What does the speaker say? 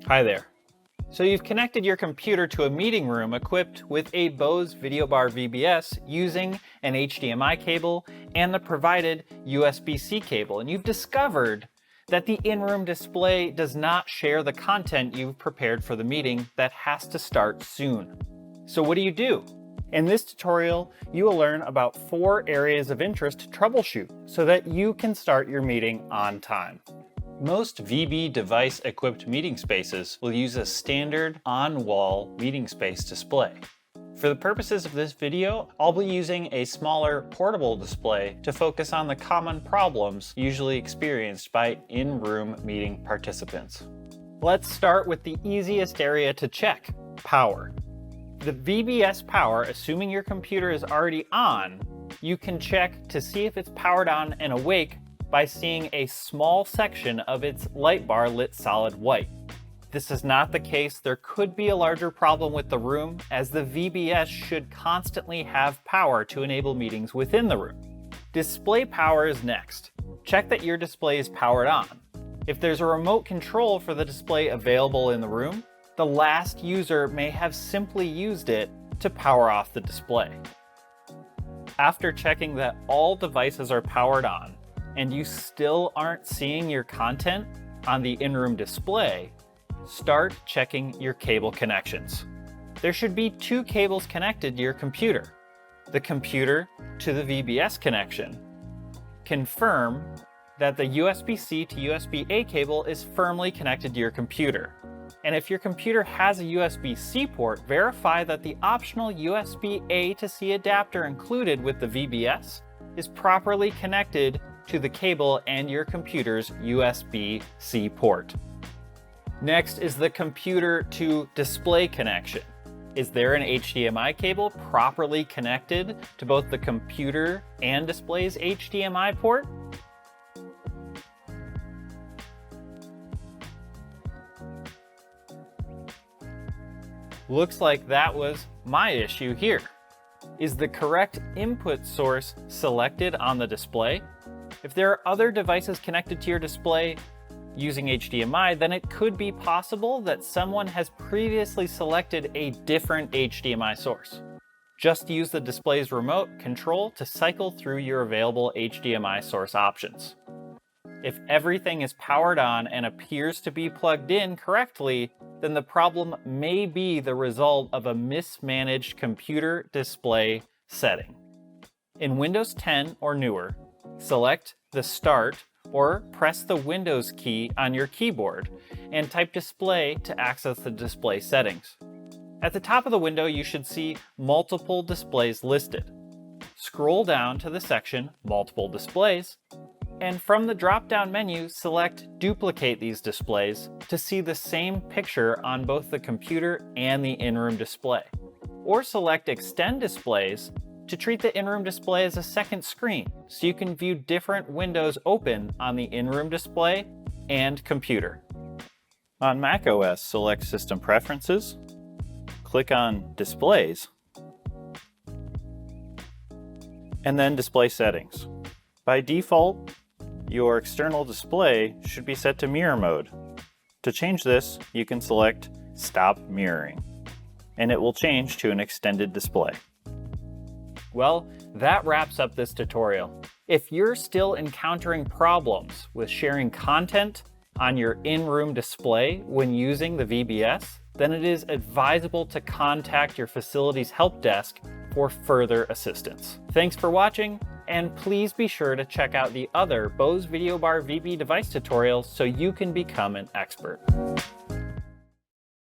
Hi there. So you've connected your computer to a meeting room equipped with a Bose Videobar VB-S using an HDMI cable and the provided USB-C cable, and you've discovered that the in-room display does not share the content you've prepared for the meeting that has to start soon. So what do? In this tutorial, you will learn about 4 areas of interest to troubleshoot so that you can start your meeting on time. Most VB device-equipped meeting spaces will use a standard on-wall meeting space display. For the purposes of this video, I'll be using a smaller portable display to focus on the common problems usually experienced by in-room meeting participants. Let's start with the easiest area to check: power. The VB-S power, assuming your computer is already on, you can check to see if it's powered on and awake by seeing a small section of its light bar lit solid white. This is not the case. There could be a larger problem with the room, as the VB-S should constantly have power to enable meetings within the room. Display power is next. Check that your display is powered on. If there's a remote control for the display available in the room, the last user may have simply used it to power off the display. After checking that all devices are powered on, and you still aren't seeing your content on the in-room display, start checking your cable connections. There should be 2 cables connected to your computer. The computer to the VB-S connection. Confirm that the USB-C to USB-A cable is firmly connected to your computer. And if your computer has a USB-C port, verify that the optional USB-A to C adapter included with the VB-S is properly connected to the cable and your computer's USB-C port. Next is the computer to display connection. Is there an HDMI cable properly connected to both the computer and display's HDMI port? Looks like that was my issue here. Is the correct input source selected on the display? If there are other devices connected to your display using HDMI, then it could be possible that someone has previously selected a different HDMI source. Just use the display's remote control to cycle through your available HDMI source options. If everything is powered on and appears to be plugged in correctly, then the problem may be the result of a mismanaged computer display setting. In Windows 10 or newer, select the Start or press the Windows key on your keyboard and type Display to access the display settings. At the top of the window, you should see multiple displays listed. Scroll down to the section Multiple Displays, and from the drop-down menu, select Duplicate these displays to see the same picture on both the computer and the in-room display. Or select Extend Displays to treat the in-room display as a second screen, so you can view different windows open on the in-room display and computer. On macOS, select System Preferences, click on Displays, and then Display Settings. By default, your external display should be set to mirror mode. To change this, you can select Stop Mirroring, and it will change to an extended display. Well, that wraps up this tutorial. If you're still encountering problems with sharing content on your in-room display when using the VB-S, then it is advisable to contact your facility's help desk for further assistance. Thanks for watching, and please be sure to check out the other Bose Videobar VB device tutorials so you can become an expert.